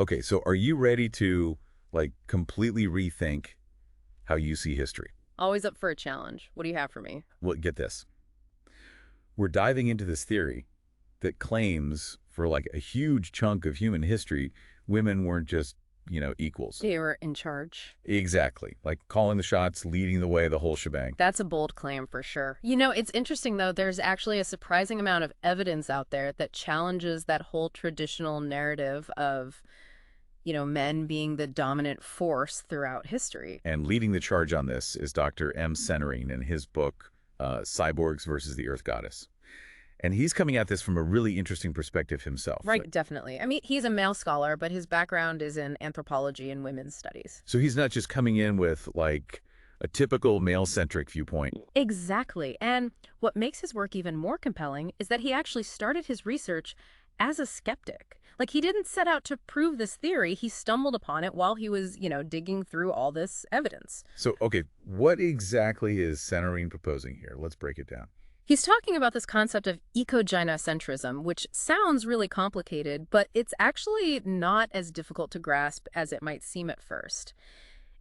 Okay, so are you ready to, like, completely rethink how you see history? Always up for a challenge. What do you have for me? Well, get this. We're diving into this theory that claims for, like, a huge chunk of human history, women weren't just, equals. They were in charge. Exactly. Like calling the shots, leading the way, the whole shebang. That's a bold claim for sure. It's interesting, though. There's actually a surprising amount of evidence out there that challenges that whole traditional narrative of, men being the dominant force throughout history. And leading the charge on this is Dr. M. Seenarine in his book, Cyborgs versus the Earth Goddess. And he's coming at this from a really interesting perspective himself. Right, definitely. I mean, he's a male scholar, but his background is in anthropology and women's studies. So he's not just coming in with, like, a typical male-centric viewpoint. Exactly. And what makes his work even more compelling is that he actually started his research as a skeptic. Like, he didn't set out to prove this theory. He stumbled upon it while he was, digging through all this evidence. So, okay, what exactly is Seenarine proposing here? Let's break it down. He's talking about this concept of ecogynocentrism, which sounds really complicated, but it's actually not as difficult to grasp as it might seem at first.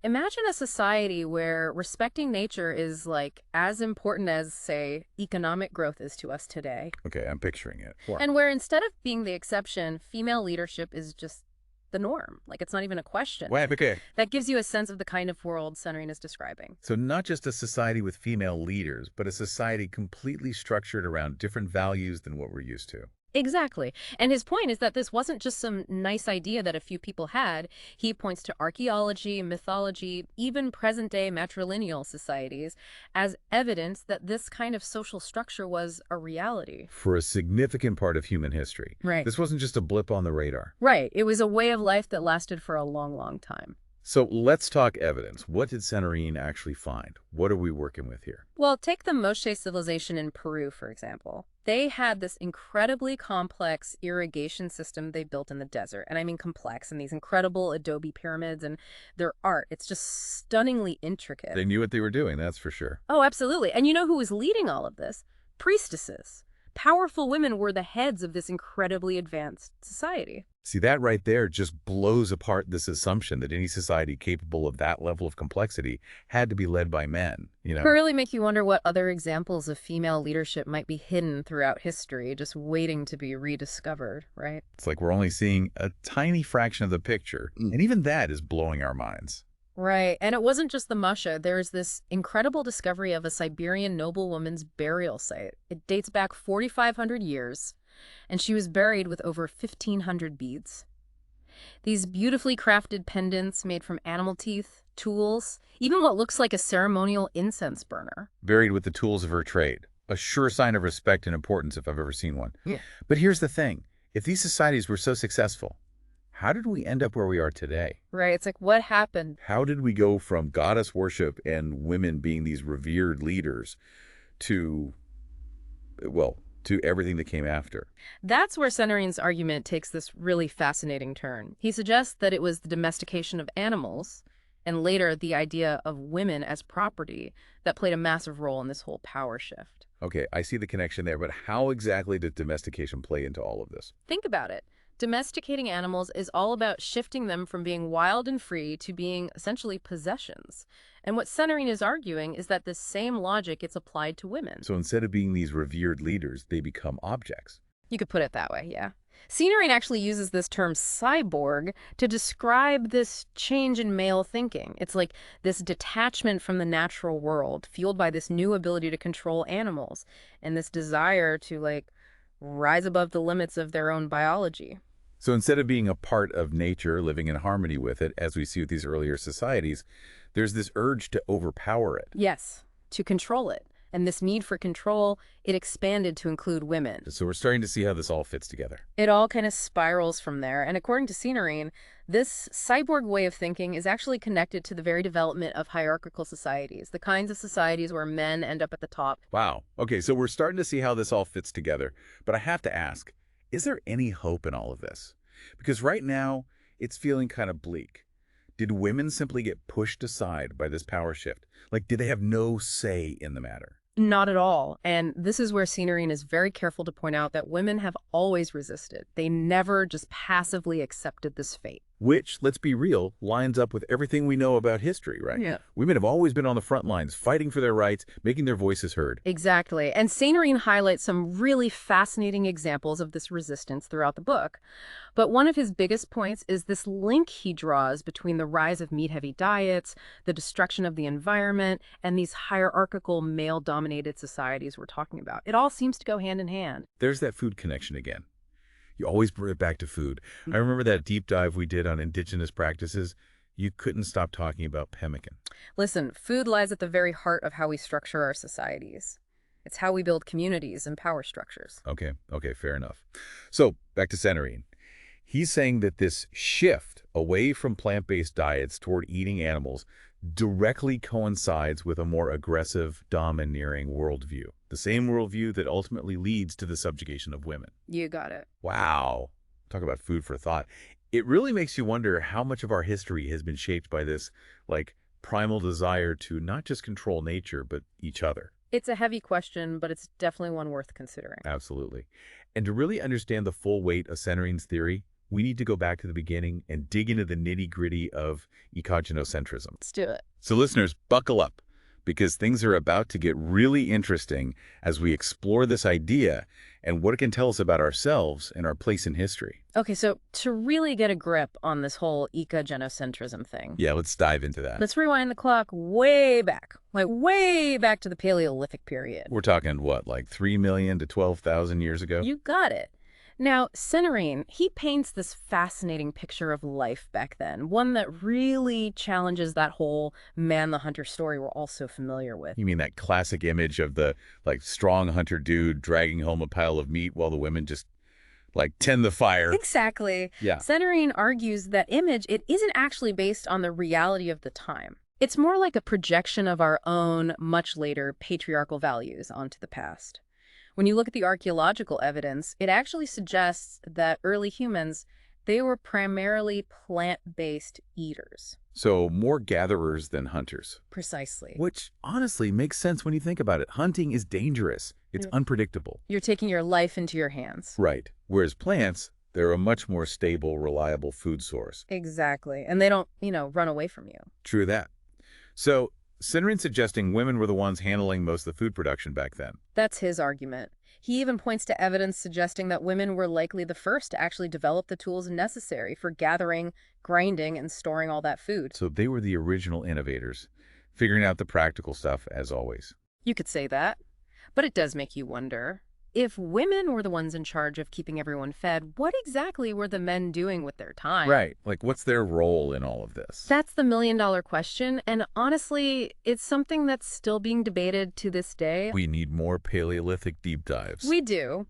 Imagine a society where respecting nature is like as important as, say, economic growth is to us today. Okay, I'm picturing it. Wow. And where instead of being the exception, female leadership is just the norm. Like, it's not even a question. Wow, okay. That gives you a sense of the kind of world Seenarine is describing. So not just a society with female leaders, but a society completely structured around different values than what we're used to. Exactly. And his point is that this wasn't just some nice idea that a few people had. He points to archaeology, mythology, even present-day matrilineal societies as evidence that this kind of social structure was a reality. For a significant part of human history. Right. This wasn't just a blip on the radar. Right. It was a way of life that lasted for a long, long time. So let's talk evidence. What did Seenarine actually find? What are we working with here? Well, take the Moche civilization in Peru, for example. They had this incredibly complex irrigation system they built in the desert. And I mean complex, and these incredible adobe pyramids and their art. It's just stunningly intricate. They knew what they were doing, that's for sure. Oh, absolutely. And you know who was leading all of this? Priestesses. Powerful women were the heads of this incredibly advanced society. See, that right there just blows apart this assumption that any society capable of that level of complexity had to be led by men, It really make you wonder what other examples of female leadership might be hidden throughout history, just waiting to be rediscovered, right? It's like we're only seeing a tiny fraction of the picture, and even that is blowing our minds. Right. And it wasn't just the Masha. There's this incredible discovery of a Siberian noblewoman's burial site. It dates back 4,500 years, and she was buried with over 1,500 beads. These beautifully crafted pendants made from animal teeth, tools, even what looks like a ceremonial incense burner. Buried with the tools of her trade. A sure sign of respect and importance if I've ever seen one. Yeah. But here's the thing. If these societies were so successful, how did we end up where we are today? Right. It's like, what happened? How did we go from goddess worship and women being these revered leaders to, well, to everything that came after? That's where Seenarine's argument takes this really fascinating turn. He suggests that it was the domestication of animals and later the idea of women as property that played a massive role in this whole power shift. Okay, I see the connection there, but how exactly did domestication play into all of this? Think about it. Domesticating animals is all about shifting them from being wild and free to being essentially possessions. And what Seenarine is arguing is that this same logic gets applied to women. So instead of being these revered leaders, they become objects. You could put it that way, yeah. Seenarine actually uses this term cyborg to describe this change in male thinking. It's like this detachment from the natural world, fueled by this new ability to control animals and this desire to, like, rise above the limits of their own biology. So instead of being a part of nature, living in harmony with it, as we see with these earlier societies, there's this urge to overpower it. Yes, to control it. And this need for control, it expanded to include women. So we're starting to see how this all fits together. It all kind of spirals from there. And according to Seenarine, this cyborg way of thinking is actually connected to the very development of hierarchical societies, the kinds of societies where men end up at the top. Wow. Okay, so we're starting to see how this all fits together. But I have to ask, is there any hope in all of this? Because right now, it's feeling kind of bleak. Did women simply get pushed aside by this power shift? Like, did they have no say in the matter? Not at all. And this is where Seenarine is very careful to point out that women have always resisted. They never just passively accepted this fate. which, let's be real, lines up with everything we know about history, right? Yeah. Women have always been on the front lines, fighting for their rights, making their voices heard. Exactly. And seenarine highlights some really fascinating examples of this resistance throughout the book. But one of his biggest points is this link he draws between the rise of meat-heavy diets, the destruction of the environment, and these hierarchical male-dominated societies we're talking about. It all seems to go hand in hand. There's that food connection again. You always bring it back to food. I remember that deep dive we did on indigenous practices. You couldn't stop talking about pemmican. Listen, food lies at the very heart of how we structure our societies. It's how we build communities and power structures. Okay, fair enough. So, back to seenarine. He's saying that this shift away from plant-based diets toward eating animals directly coincides with a more aggressive, domineering worldview. The same worldview that ultimately leads to the subjugation of women. You got it. Wow. Talk about food for thought. It really makes you wonder how much of our history has been shaped by this, primal desire to not just control nature, but each other. It's a heavy question, but it's definitely one worth considering. Absolutely. And to really understand the full weight of seenarine's theory, we need to go back to the beginning and dig into the nitty-gritty of ecogynocentrism. Let's do it. So listeners, buckle up, because things are about to get really interesting as we explore this idea and what it can tell us about ourselves and our place in history. Okay, so to really get a grip on this whole ecogynocentrism thing, Yeah, let's dive into that. let's rewind the clock way back, way back to the Paleolithic period. We're talking, what, 3 million to 12,000 years ago? You got it. Now, seenarine, he paints this fascinating picture of life back then, one that really challenges that whole man-the-hunter story we're all so familiar with. You mean that classic image of the, strong hunter dude dragging home a pile of meat while the women just, tend the fire? Exactly. Yeah. Seenarine argues that image, it isn't actually based on the reality of the time. It's more like a projection of our own, much later, patriarchal values onto the past. When you look at the archaeological evidence, it actually suggests that early humans, they were primarily plant-based eaters. So more gatherers than hunters. Precisely. Which honestly makes sense when you think about it. Hunting is dangerous. It's unpredictable. You're taking your life into your hands. Right. Whereas plants, they're a much more stable, reliable food source. Exactly. And they don't, run away from you. True that. So seenarine's suggesting women were the ones handling most of the food production back then. That's his argument. He even points to evidence suggesting that women were likely the first to actually develop the tools necessary for gathering, grinding, and storing all that food. So they were the original innovators, figuring out the practical stuff as always. You could say that. But it does make you wonder, if women were the ones in charge of keeping everyone fed, what exactly were the men doing with their time? Right. What's their role in all of this? That's the million-dollar question, and honestly, it's something that's still being debated to this day. We need more Paleolithic deep dives. We do.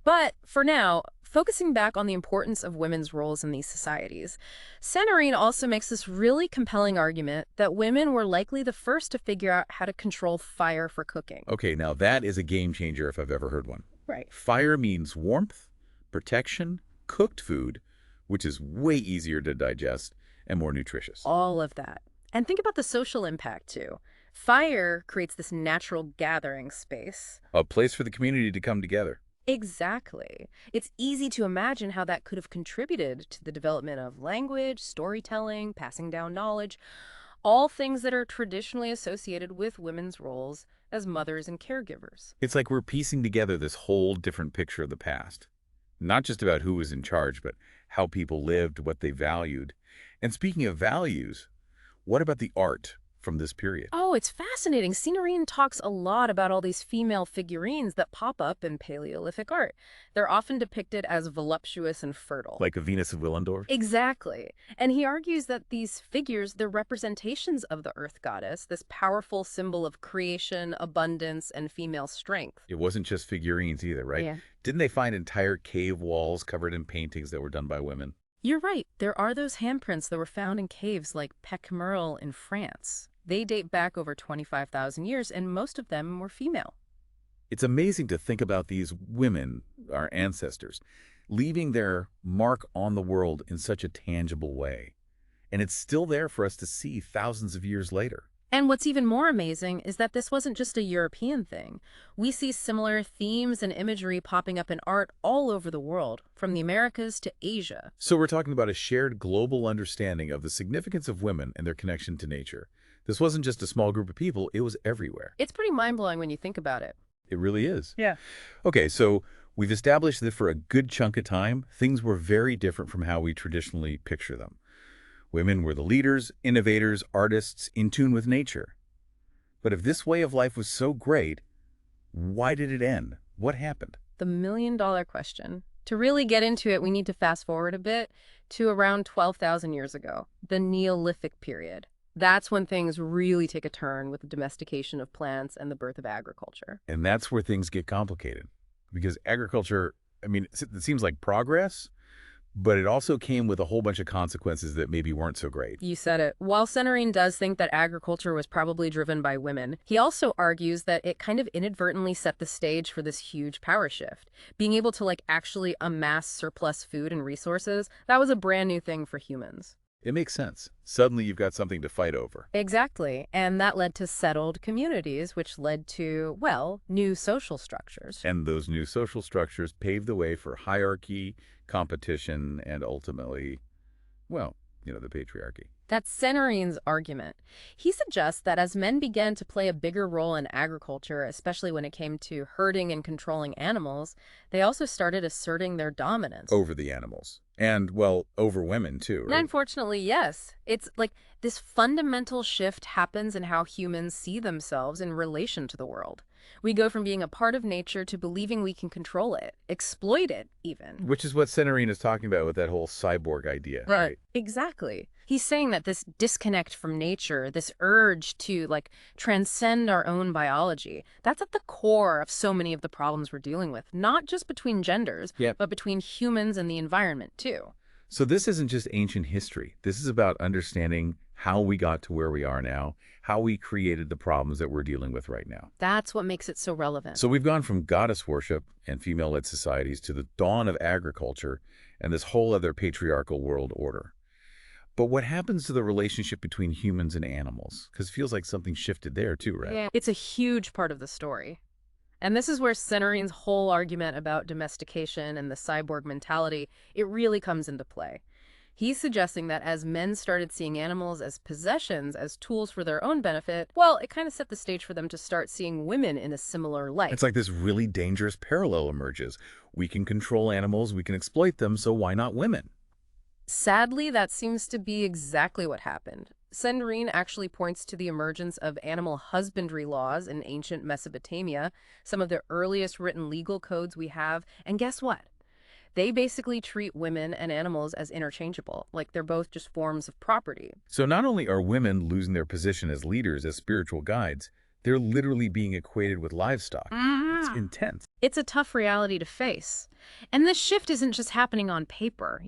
But for now, focusing back on the importance of women's roles in these societies, seenarine also makes this really compelling argument that women were likely the first to figure out how to control fire for cooking. Okay, now that is a game changer if I've ever heard one. Right. Fire means warmth, protection, cooked food, which is way easier to digest and more nutritious. All of that. And think about the social impact, too. Fire creates this natural gathering space. A place for the community to come together. Exactly. It's easy to imagine how that could have contributed to the development of language, storytelling, passing down knowledge, all things that are traditionally associated with women's roles as mothers and caregivers. It's like we're piecing together this whole different picture of the past. Not just about who was in charge, but how people lived, what they valued. And speaking of values, what about the art from this period? Oh, it's fascinating. Seenarine talks a lot about all these female figurines that pop up in Paleolithic art. They're often depicted as voluptuous and fertile. Like a Venus of Willendorf? Exactly. And he argues that these figures, they're representations of the earth goddess, this powerful symbol of creation, abundance, and female strength. It wasn't just figurines either, right? Yeah. Didn't they find entire cave walls covered in paintings that were done by women? You're right. There are those handprints that were found in caves like Pecmerle in France. They date back over 25,000 years, and most of them were female. It's amazing to think about these women, our ancestors, leaving their mark on the world in such a tangible way. And it's still there for us to see thousands of years later. And what's even more amazing is that this wasn't just a European thing. We see similar themes and imagery popping up in art all over the world, from the Americas to Asia. So we're talking about a shared global understanding of the significance of women and their connection to nature. This wasn't just a small group of people, it was everywhere. It's pretty mind-blowing when you think about it. It really is. Yeah. Okay, so we've established that for a good chunk of time, things were very different from how we traditionally picture them. Women were the leaders, innovators, artists, in tune with nature. But if this way of life was so great, why did it end? What happened? The million-dollar question. To really get into it, we need to fast forward a bit to around 12,000 years ago, the Neolithic period. That's when things really take a turn with the domestication of plants and the birth of agriculture. And that's where things get complicated. Because agriculture, I mean, it seems like progress, but it also came with a whole bunch of consequences that maybe weren't so great. You said it. While Seenarine does think that agriculture was probably driven by women, he also argues that it kind of inadvertently set the stage for this huge power shift. Being able to actually amass surplus food and resources, that was a brand new thing for humans. It makes sense. Suddenly you've got something to fight over. Exactly. And that led to settled communities, which led to, well, new social structures. And those new social structures paved the way for hierarchy, competition, and ultimately, well, the patriarchy. That's Seenarine's argument. He suggests that as men began to play a bigger role in agriculture, especially when it came to herding and controlling animals, they also started asserting their dominance. Over the animals. And, well, over women, too, right? Unfortunately, yes. It's like this fundamental shift happens in how humans see themselves in relation to the world. We go from being a part of nature to believing we can control it, exploit it, even. Which is what Seenarine is talking about with that whole cyborg idea, right? Exactly. He's saying that this disconnect from nature, this urge to, transcend our own biology, that's at the core of so many of the problems we're dealing with, not just between genders, but between humans and the environment, too. So this isn't just ancient history. This is about understanding how we got to where we are now, how we created the problems that we're dealing with right now. That's what makes it so relevant. So we've gone from goddess worship and female-led societies to the dawn of agriculture and this whole other patriarchal world order. But what happens to the relationship between humans and animals? Because it feels like something shifted there too, right? Yeah, it's a huge part of the story. And this is where Seenarine's whole argument about domestication and the cyborg mentality, it really comes into play. He's suggesting that as men started seeing animals as possessions, as tools for their own benefit, well, it kind of set the stage for them to start seeing women in a similar light. It's like this really dangerous parallel emerges. We can control animals, we can exploit them, so why not women? Sadly, that seems to be exactly what happened. Seenarine actually points to the emergence of animal husbandry laws in ancient Mesopotamia, some of the earliest written legal codes we have, and guess what? They basically treat women and animals as interchangeable, like they're both just forms of property. So not only are women losing their position as leaders, as spiritual guides, they're literally being equated with livestock. It's intense. It's a tough reality to face. And this shift isn't just happening on paper,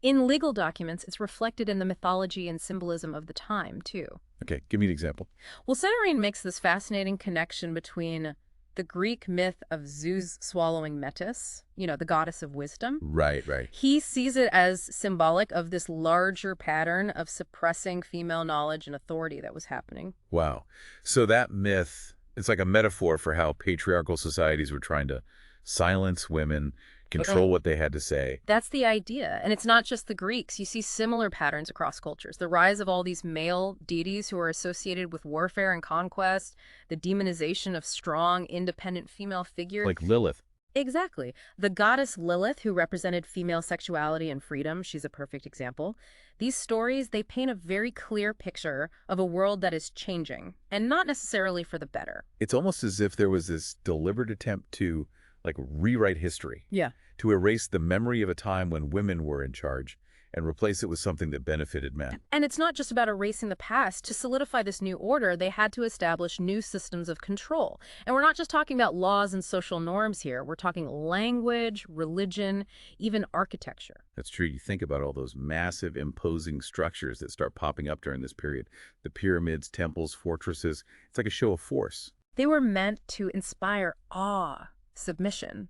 in legal documents, it's reflected in the mythology and symbolism of the time, too. Okay, give me an example. Well, Seenarine makes this fascinating connection between the Greek myth of Zeus swallowing Metis, the goddess of wisdom. Right. He sees it as symbolic of this larger pattern of suppressing female knowledge and authority that was happening. Wow. So that myth, it's like a metaphor for how patriarchal societies were trying to silence women, control what they had to say. That's the idea. And it's not just the Greeks. You see similar patterns across cultures. The rise of all these male deities who are associated with warfare and conquest, the demonization of strong, independent female figures. Like Lilith. Exactly. The goddess Lilith, who represented female sexuality and freedom, she's a perfect example. These stories, they paint a very clear picture of a world that is changing, and not necessarily for the better. It's almost as if there was this deliberate attempt to rewrite history. Yeah. To erase the memory of a time when women were in charge and replace it with something that benefited men. And it's not just about erasing the past. To solidify this new order, they had to establish new systems of control. And we're not just talking about laws and social norms here. We're talking language, religion, even architecture. That's true. You think about all those massive, imposing structures that start popping up during this period. The pyramids, temples, fortresses. It's like a show of force. They were meant to inspire awe, submission.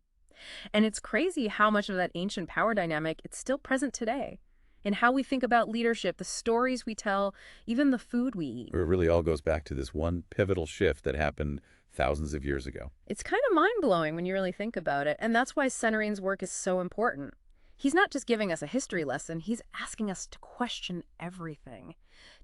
And it's crazy how much of that ancient power dynamic it's still present today. in how we think about leadership, the stories we tell, even the food we eat. It really all goes back to this one pivotal shift that happened thousands of years ago. It's kind of mind-blowing when you really think about it, and that's why Seenarine's work is so important. He's not just giving us a history lesson, he's asking us to question everything,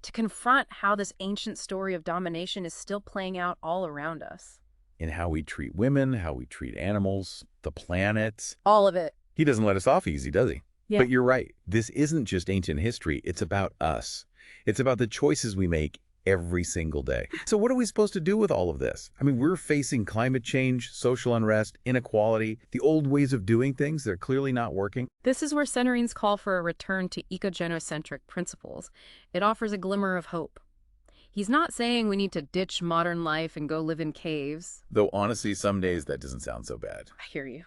to confront how this ancient story of domination is still playing out all around us. In how we treat women, how we treat animals, the planet. All of it. He doesn't let us off easy, does he? Yeah. But you're right. This isn't just ancient history. It's about us. It's about the choices we make every single day. So what are we supposed to do with all of this? I mean, we're facing climate change, social unrest, inequality, the old ways of doing things that are clearly not working. This is where Seenarine's call for a return to ecogynocentric principles. It offers a glimmer of hope. He's not saying we need to ditch modern life and go live in caves. Though honestly, some days that doesn't sound so bad. I hear you.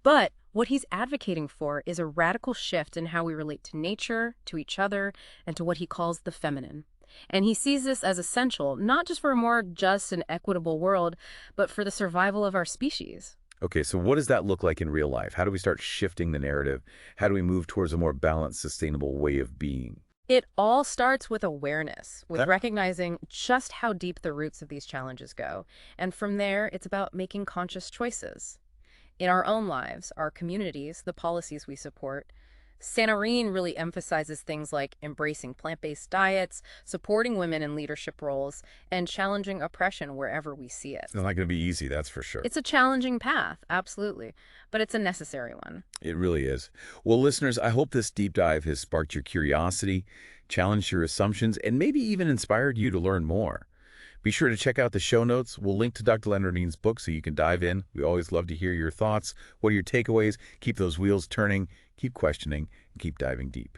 But what he's advocating for is a radical shift in how we relate to nature, to each other, and to what he calls the feminine. And he sees this as essential, not just for a more just and equitable world, but for the survival of our species. Okay, so what does that look like in real life? How do we start shifting the narrative? How do we move towards a more balanced, sustainable way of being? It all starts with awareness, with That- recognizing just how deep the roots of these challenges go. And from there, it's about making conscious choices. In our own lives, our communities, the policies we support, Seenarine really emphasizes things like embracing plant-based diets, supporting women in leadership roles, and challenging oppression wherever we see it. It's not going to be easy, that's for sure. It's a challenging path, absolutely, but it's a necessary one. It really is. Well, listeners, I hope this deep dive has sparked your curiosity, challenged your assumptions, and maybe even inspired you to learn more. Be sure to check out the show notes. We'll link to Dr. Leonardine's book so you can dive in. We always love to hear your thoughts. What are your takeaways? Keep those wheels turning, keep questioning, and keep diving deep.